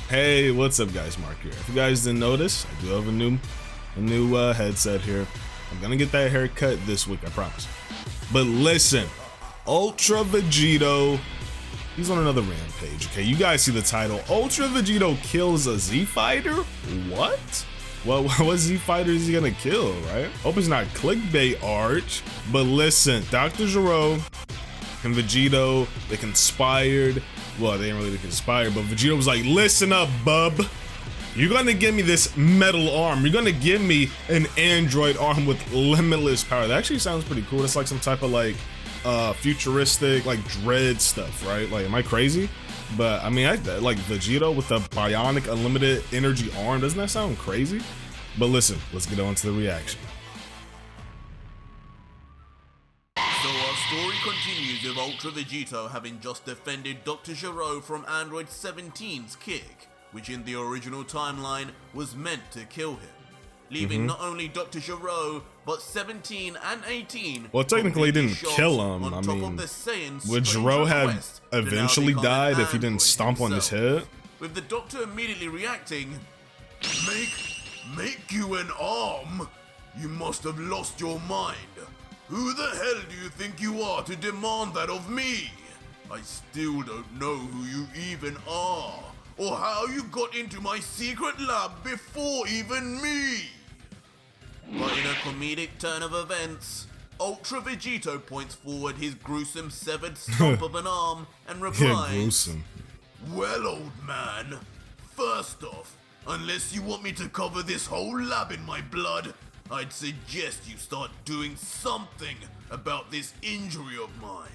Hey, what's up guys, Marc here. If you guys didn't notice, I do have a new headset here. I'm gonna get that haircut this week, I promise. But listen, Ultra Vegito, he's on another rampage, okay? You guys see the title, Ultra Vegito kills a Z fighter? What? Well, what Z fighter is he gonna kill, right? Hope it's not clickbait arch, but listen, Dr. Gero and Vegito, they conspired. Well, they didn't really conspire, but Vegito was like, listen up, bub. You're gonna give me this metal arm. You're gonna give me an android arm with limitless power. That actually sounds pretty cool. It's like some type of like futuristic, like dread stuff, right? Like, am I crazy? But I mean, like Vegito with a bionic unlimited energy arm. Doesn't that sound crazy? But listen, let's get on to the reaction. So our story continues with Ultra Vegito having just defended Dr. Gero from Android 17's kick, which in the original timeline was meant to kill him, leaving not only Dr. Gero, but 17 and 18. Well, technically didn't kill him. I mean, would Gero have eventually died if he didn't stomp on his head? With the Doctor immediately reacting, Make you an arm? You must have lost your mind. Who the hell do you think you are to demand that of me? I still don't know who you even are, or how you got into my secret lab before even me. But in a comedic turn of events, Ultra Vegito points forward his gruesome severed stump of an arm and replies, Yeah, gruesome. Well, old man, first off, unless you want me to cover this whole lab in my blood, I'd suggest you start doing something about this injury of mine.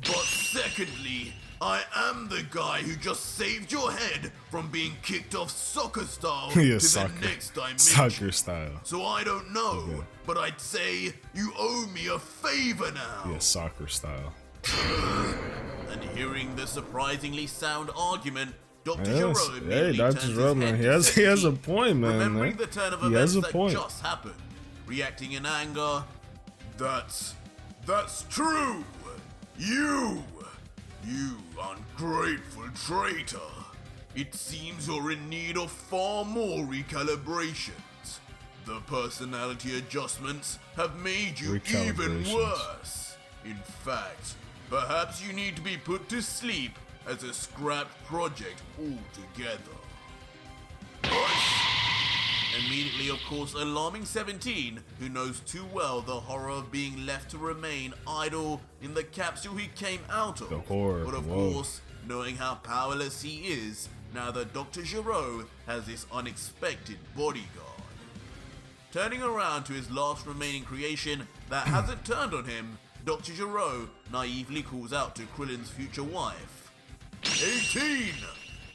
But secondly, I am the guy who just saved your head from being kicked off soccer style Yeah, to soccer. the next dimension. Soccer style. So I don't know, but I'd say you owe me a favor now. Yeah, soccer style. And hearing the surprisingly sound argument, Dr. Yes. Gero Hey, immediately Dr. turns Gero, his man, head to he has a 17, point, man. remembering the turn of He events has a that point. just happened, reacting in anger. That's true. You ungrateful traitor. It seems you're in need of far more recalibrations. The personality adjustments have made you even worse. In fact, perhaps you need to be put to sleep as a scrapped project altogether. Immediately, of course, alarming 17, who knows too well the horror of being left to remain idle in the capsule he came out of. The horror, But of course, knowing how powerless he is, now that Dr. Gero has this unexpected bodyguard. Turning around to his last remaining creation that hasn't turned on him, Dr. Gero naively calls out to Krillin's future wife. 18!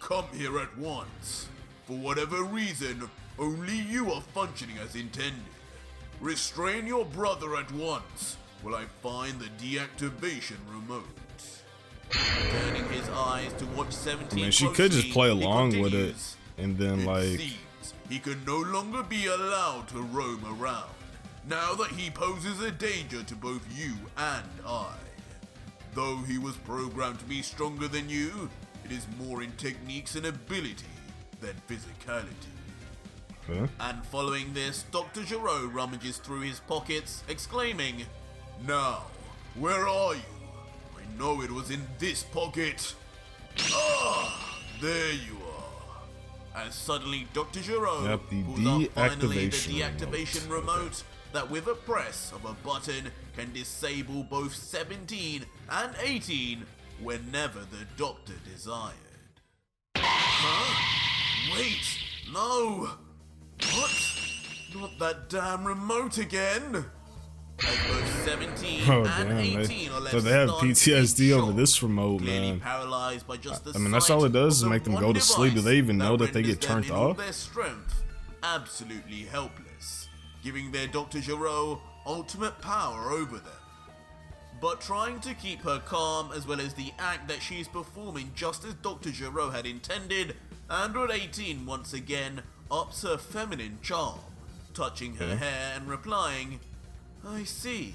Come here at once. For whatever reason, only you are functioning as intended. Restrain your brother at once while I find the deactivation remote. Turning his eyes to watch 17 I mean, she could just play along with it, and then like... seems he can no longer be allowed to roam around, now that he poses a danger to both you and I. Though he was programmed to be stronger than you, it is more in techniques and ability than physicality. Huh? And following this, Dr. Gero rummages through his pockets, exclaiming, Now, where are you? I know it was in this pocket. Ah, there you are. And suddenly Dr. Gero pulls up finally the deactivation remote that with a press of a button can disable both 17 and 18 whenever the Doctor desired. Huh? Wait, no! What? Not that damn remote again! As both 17 and 18 are left so they have stunned PTSD in over shock, this remote, clearly man. paralyzed by just the I mean, that's sight all it does is of the make them one go to sleep. Do they even know that they renders get them turned in all off? their strength, absolutely helpless, giving their Dr. Gero ultimate power over them. But trying to keep her calm, as well as the act that she's performing just as Dr. Gero had intended, Android 18 once again ups her feminine charm, touching her hair and replying, I see.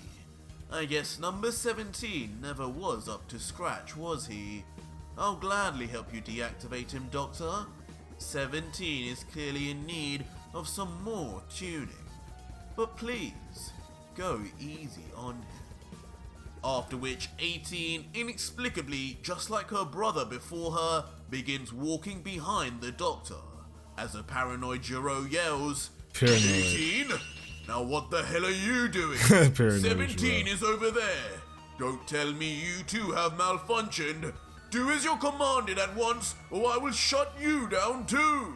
I guess number 17 never was up to scratch, was he? I'll gladly help you deactivate him, Doctor. 17 is clearly in need of some more tuning, but please go easy on him. After which 18, inexplicably, just like her brother before her, begins walking behind the doctor, as a paranoid Gero yells, Paranoid. 18? Now what the hell are you doing? Paranoid 17 Gero. is over there. Don't tell me you two have malfunctioned. Do as you're commanded at once, or I will shut you down too.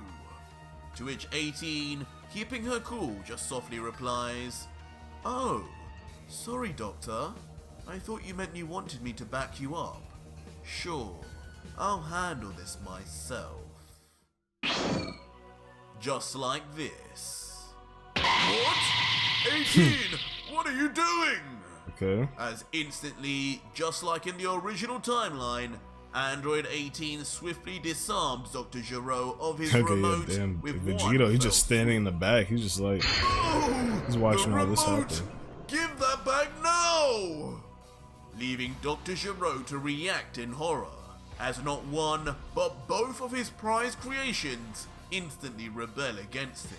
To which 18, keeping her cool, just softly replies, Oh, sorry, Doctor. I thought you meant you wanted me to back you up. Sure, I'll handle this myself. Just like this. What? 18! What are you doing? Okay. As instantly, just like in the original timeline, Android 18 swiftly disarms Dr. Gero of his Okay, remote yeah, damn. with Vegito, one he's just fell standing in the back. He's just like, Oh, he's watching the all this remote! happen. Give that back now! Leaving Dr. Gero to react in horror, as not one, but both of his prized creations instantly rebel against him,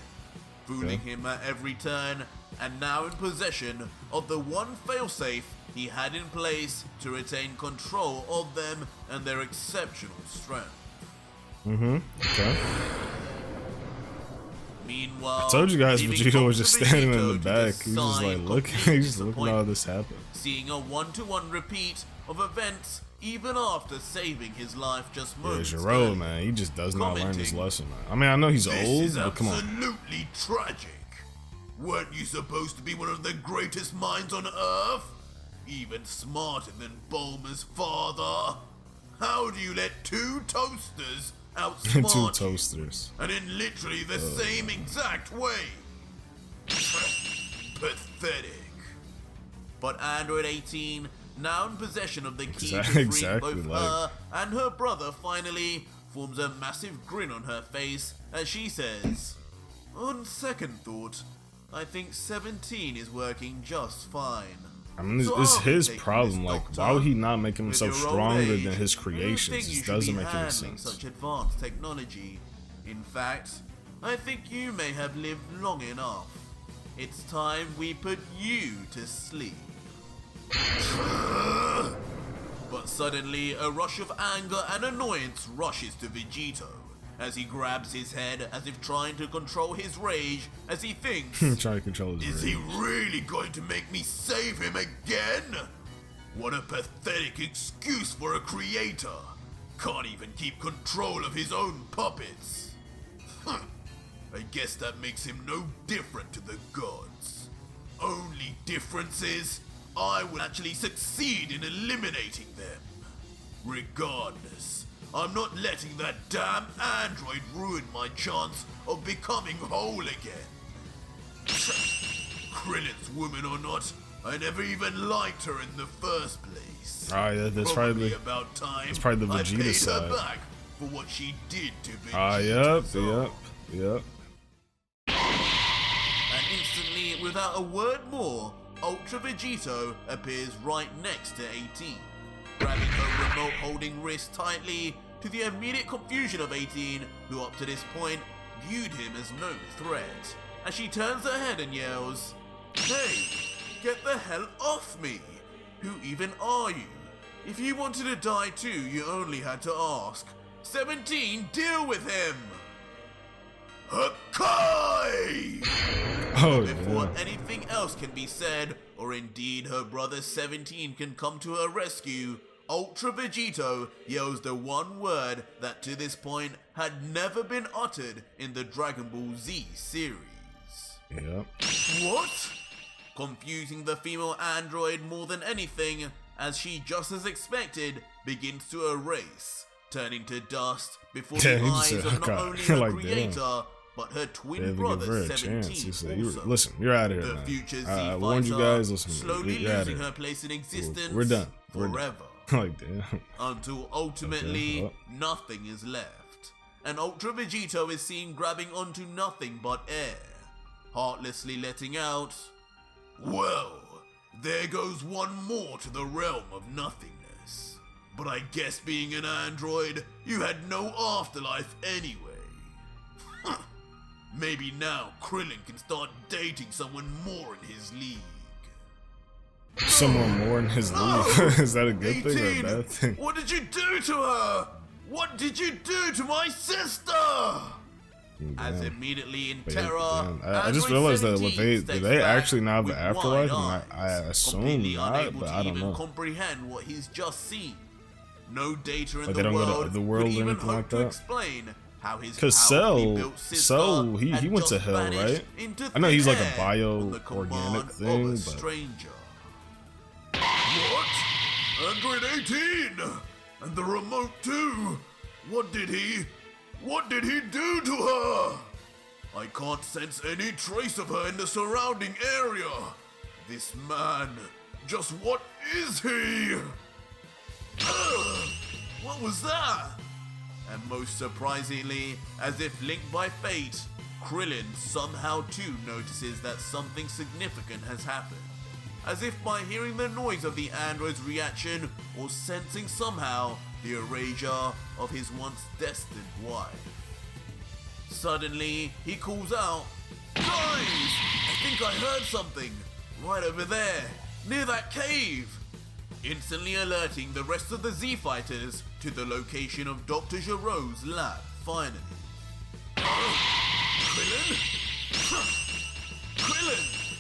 fooling him at every turn, and now in possession of the one failsafe he had in place to retain control of them and their exceptional strength. Okay. Meanwhile, I told you guys leaving Vegito was just Dr. standing in Vegito the to back. He's just sigh like, look, complete he's just looking at all disappointment, this happen. seeing a one-to-one repeat of events even after saving his life just Yeah, moments Gero, earlier. man, he just does not learn his Commenting, lesson, man. I mean, I know he's This old, is but come on. absolutely tragic. Weren't you supposed to be one of the greatest minds on Earth? Even smarter than Bulma's father? How do you let two toasters outsmart Two you? toasters. And in literally the same exact way? Pathetic. But Android 18, now in possession of the key to free Exactly both like- her and her brother, finally forms a massive grin on her face as she says, On second thought, I think 17 is working just fine. I mean, So it's I'll be his taking problem. this, Like, Doctor. why would he not make With himself your old stronger age, than his who would creations? think you It should doesn't be make any handling sense. such advanced technology. In fact, I think you may have lived long enough. It's time we put you to sleep. But suddenly, a rush of anger and annoyance rushes to Vegito as he grabs his head as if trying to control his rage as he thinks, Trying to control his Is rage. he really going to make me save him again? What a pathetic excuse for a creator. Can't even keep control of his own puppets. I guess that makes him no different to the gods. Only difference is, I will actually succeed in eliminating them. Regardless, I'm not letting that damn android ruin my chance of becoming whole again. Krillin's woman or not, I never even liked her in the first place. Ah, yeah, that's Probably probably. about time that's probably the I Vegeta paid side. her back for what she did to Vegeta. Ah, yep. And instantly, without a word more, Ultra Vegito appears right next to 18, grabbing her remote-holding wrist tightly, to the immediate confusion of 18, who up to this point viewed him as no threat, as she turns her head and yells, Hey, get the hell off me! Who even are you? If you wanted to die too, you only had to ask. 17, deal with him! Hakai! Oh, Before yeah. anything else can be said, or indeed her brother 17 can come to her rescue, Ultra Vegito yells the one word that to this point had never been uttered in the Dragon Ball Z series. Yep. What? Confusing the female android more than anything, as she, just as expected, begins to erase, turning to dust before Yeah, the he just eyes said, of not "Okay." only her Like, damn. creator, but her They twin didn't give brother her a 17 chance. He said, also. listen, you're out of here, The man. future Z I warned you fighter guys, listen, slowly you're out of losing here. her place in existence We're done. We're done. forever. Like, damn. Until ultimately, Okay, nothing is left. And Ultra Vegito is seen grabbing onto nothing but air, heartlessly letting out, Well, there goes one more to the realm of nothingness. But I guess being an android, you had no afterlife anyway. Maybe now Krillin can start dating someone more in his league. Someone more in his league? Is that a good thing or a bad thing? What did you do to her? What did you do to my sister? As immediately in terror, I just realized that do they actually now have the afterlife? And I assume not, but I don't know. Comprehend what he's just seen. No data in Like the they don't go to the world or could even anything hope like to that. explain how his Cause Cell, he went to hell, right? I know he's like a bio-organic thing, but stranger. What? Android 18! And the remote too! What did he do to her? I can't sense any trace of her in the surrounding area. This man, just what is he? What was that? And most surprisingly, as if linked by fate, Krillin somehow too notices that something significant has happened. As if by hearing the noise of the android's reaction or sensing somehow the erasure of his once destined wife. Suddenly, he calls out, "Guys! I think I heard something! Right over there, near that cave!" Instantly alerting the rest of the Z-Fighters to the location of Dr. Gero's lab, finally. Krillin? Krillin!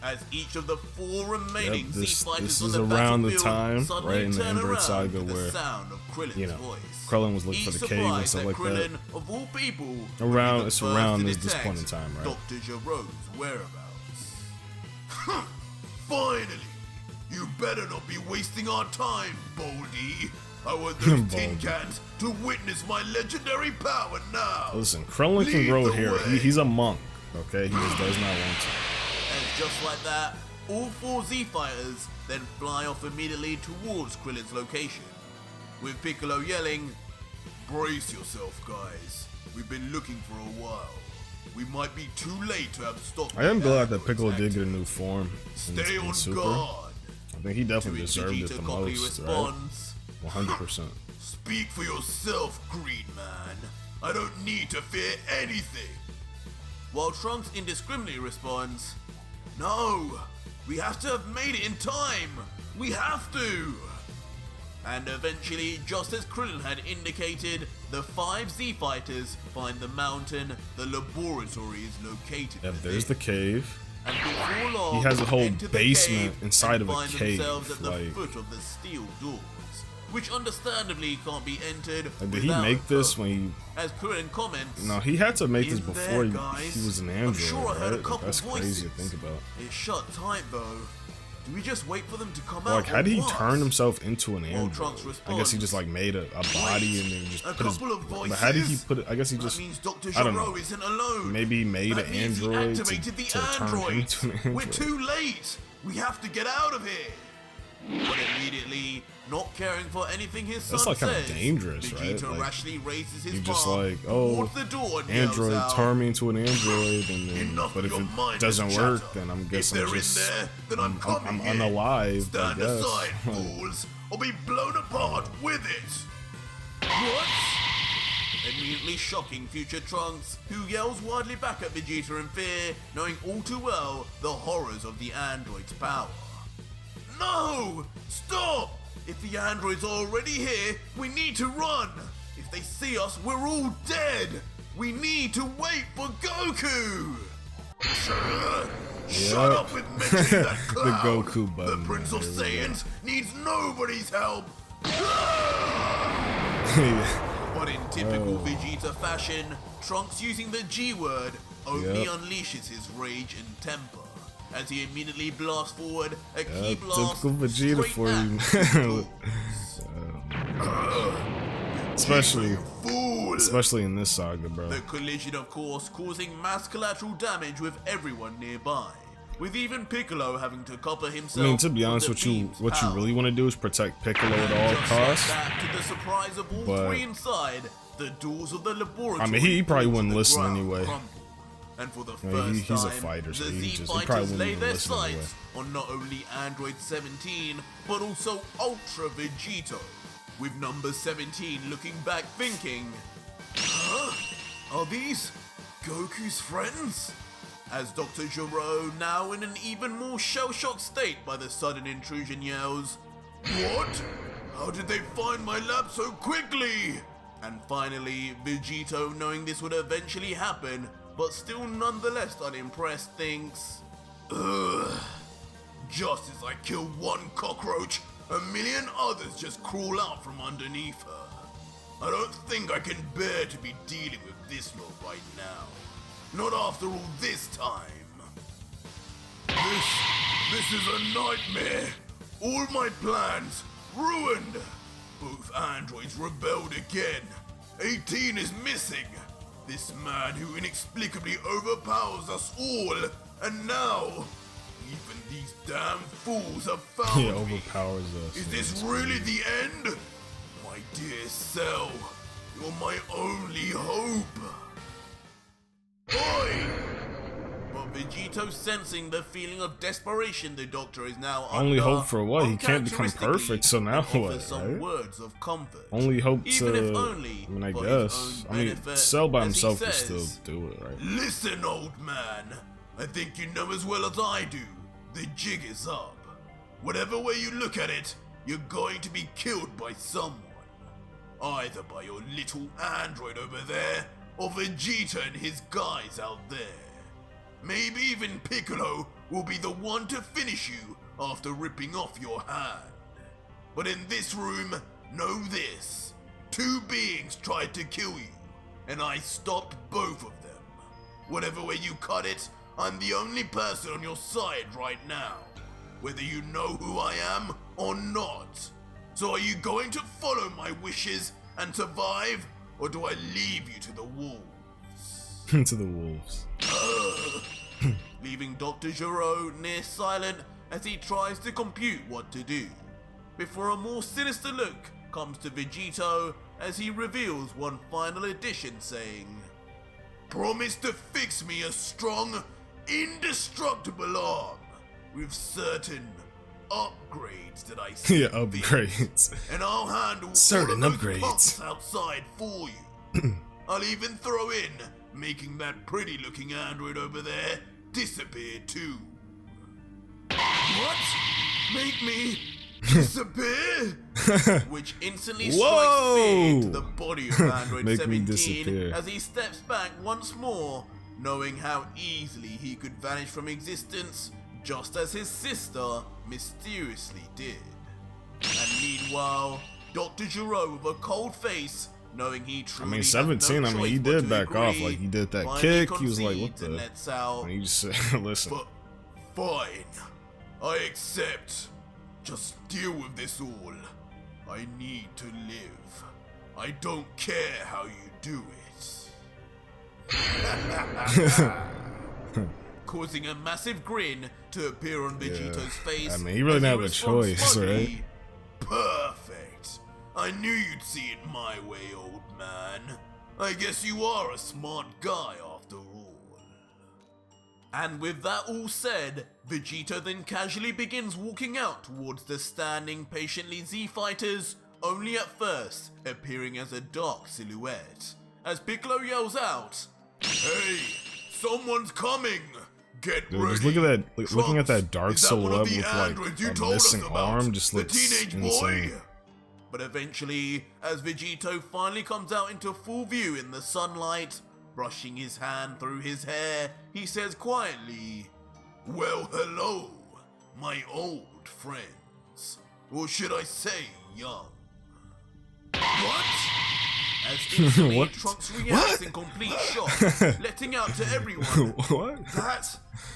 As each of the 4 remaining Z-Fighters on the around the battlefield time, suddenly right in the turn Android around saga to the where, sound of Krillin's voice. Krillin was looking for the cave and stuff like Krillin, that. of all people, It's around this point in time, right? Dr. Gero's whereabouts. Finally! You better not be wasting our time, Baldy. I want those tin cans to witness my legendary power now. Listen, Krillin can grow hair. He's a monk, okay? He just does not want to. And just like that, all 4 Z-Fighters then fly off immediately towards Krillin's location, with Piccolo yelling, "Brace yourself, guys. We've been looking for a while. We might be too late to have stopped." I am glad that Piccolo did get a new form. Stay on Super. guard. I think he definitely deserved it the most, right? 100%. Speak for yourself, Green Man. I don't need to fear anything. While Trunks indiscriminately responds, "No, we have to have made it in time. We have to." And eventually, just as Krillin had indicated, the 5 Z-Fighters find the mountain the laboratory is located Yeah, within. there's the cave. And before long, He has a whole enter the basement cave inside and of a find cave, themselves at the like- foot of the steel doors, which understandably can't be entered. Like, did he without make this code. when As Krillin comments, No, he had to make this "In before there, he guys. was an I'm android, sure I heard a right? couple That's crazy to voices. think about. It's shut tight though. Do we just wait for them to come out? Like, how did he or what?" turn himself into an android? Trunks I guess he just like made a body and then just put his. But how did he put it? I guess he just. That means Dr. I don't Gero know. isn't alone. Maybe he made That an means he android activated the to turn him android. into an android. We're too late. We have to get out of here. But immediately, not caring for anything his son That's like kind of says, dangerous, right? Vegeta Like, rashly raises his you just palm like, oh, towards the door and yells android, out, turn me into an android, and then, "Enough but of if your it mindless doesn't work, chatter. then I'm If guessing they're just in there, then I'm coming I'm in. unalive. I Stand guess. aside, fools, or be blown apart with it." What? Immediately shocking future Trunks, who yells wildly back at Vegeta in fear, knowing all too well the horrors of the android's power. "No! Stop! If the android's already here, we need to run! If they see us, we're all dead! We need to wait for Goku!" Shut up with mentioning that clown! The Goku button. The Prince of Here we go. Saiyans needs nobody's help! But in typical Vegeta fashion, Trunks using the G word only unleashes his rage and temper, as he immediately blasts forward a key blast typical Vegeta straight for at you. Vegeta, you fool! Especially in this saga, bro. The collision, of course, causing mass collateral damage with everyone nearby, with even Piccolo having to cover himself. I mean, to be honest from with the you, beam's what you power. really want to do is protect Piccolo at all Just costs. like that, to the surprise of all But- 3 inside, the doors of the laboratory. I mean, he probably fall to wouldn't the listen ground anyway. crumble. And for the I mean, first he's a time, fighter, so the he Z-Fighters probably wouldn't lay even their listen anyway. sights on not only Android 17, but also Ultra Vegito, with number 17 looking back thinking, "Huh? Are these Goku's friends? As Dr. Gero, now in an even more shell-shocked state by the sudden intrusion, yells, "What? How did they find my lab so quickly?" And finally, Vegito, knowing this would eventually happen, but still nonetheless unimpressed, thinks, "Ugh. Just as I kill one cockroach, a million others just crawl out from underneath her. I don't think I can bear to be dealing with this lot right now. Not after all this time. This is a nightmare. All my plans ruined. Both androids rebelled again. 18 is missing. This man who inexplicably overpowers us all, and now even these damn fools have found He me. overpowers us. Is this really the end? My dear Cell, you're my only hope." Oi! But Vegito, sensing the feeling of desperation the Doctor is now Only under, hope for what? He can't become perfect, so now what, some right? words of comfort. Only hope Even to, if only I mean, I for guess. his own I mean, benefit, Cell by as he himself could says, still do it, right? "Listen, old man. I think you know as well as I do. The jig is up. Whatever way you look at it, you're going to be killed by someone. Either by your little android over there, or Vegeta and his guys out there. Maybe even Piccolo will be the one to finish you after ripping off your hand. But in this room, know this. 2 beings tried to kill you, and I stopped both of them. Whatever way you cut it, I'm the only person on your side right now, whether you know who I am or not. So are you going to follow my wishes and survive, or do I leave you to the wolves?" To the wolves. Leaving Dr. Gero near silent as he tries to compute what to do, before a more sinister look comes to Vegito as he reveals one final addition, saying, "Promise to fix me a strong, indestructible arm with certain upgrades that I see Yeah, upgrades. and I'll handle Certain all of those upgrades. punks outside for you. I'll even throw in making that pretty looking android over there disappear too." "What? Make me disappear?" Which instantly strikes fear into the body of Android Make me 17 disappear. as he steps back once more, knowing how easily he could vanish from existence just as his sister mysteriously did. And meanwhile, Dr. Gero with a cold face, knowing he I truly mean, has 17, no I mean, choice he but did to back off. agree, Like, he did that finally kick. He was like, what concedes and the? lets out, And he just said, listen. Fine, I accept. Just deal with this all. I need to live. I don't care how you do it." Causing a massive grin to appear on Vegito's face. I mean, he really as didn't have a responds choice, smugly, "Perfect. I knew you'd see it my way, old man. I guess you are a smart guy after all." And with that all said, Vegito then casually begins walking out towards the standing patiently Z-fighters, only at first appearing as a dark silhouette, as Piccolo yells out, "Hey, someone's coming! Get Dude, ready! just look at that, looking at Trunks, that dark is that one of silhouette the with androids you like a told us missing about? arm just The looks teenage insane. boy?" But eventually, as Vegito finally comes out into full view in the sunlight, brushing his hand through his hair, he says quietly, "Well, hello, my old friends. Or should I say, young?" What? As instantly What? Trunks reacts What? in complete shock, letting out to everyone, What?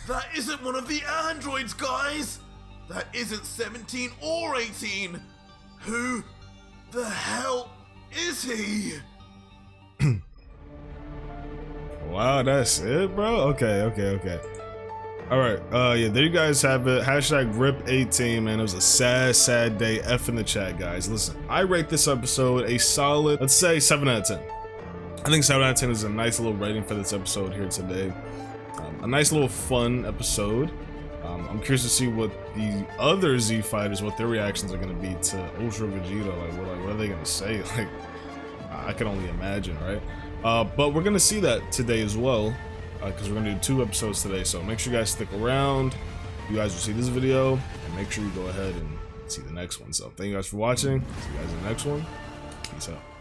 That isn't one of the androids, guys! That isn't 17 or 18! Who the hell is he? Wow, that's it, bro? Okay. Alright, yeah, there you guys have it. Hashtag RIP18, man. It was a sad day. F in the chat, guys. Listen, I rate this episode a solid, let's say 7 out of 10. I think 7 out of 10 is a nice little rating for this episode here today. A nice little fun episode. I'm curious to see what the other Z fighters, what their reactions are going to be to Ultra Vegito. Like, what are they going to say? Like, I can only imagine, right? But we're gonna see that today as well, because we're gonna do 2 episodes today. So make sure you guys stick around. You guys will see this video, and make sure you go ahead and see the next one. So thank you guys for watching. See you guys in the next one. Peace out.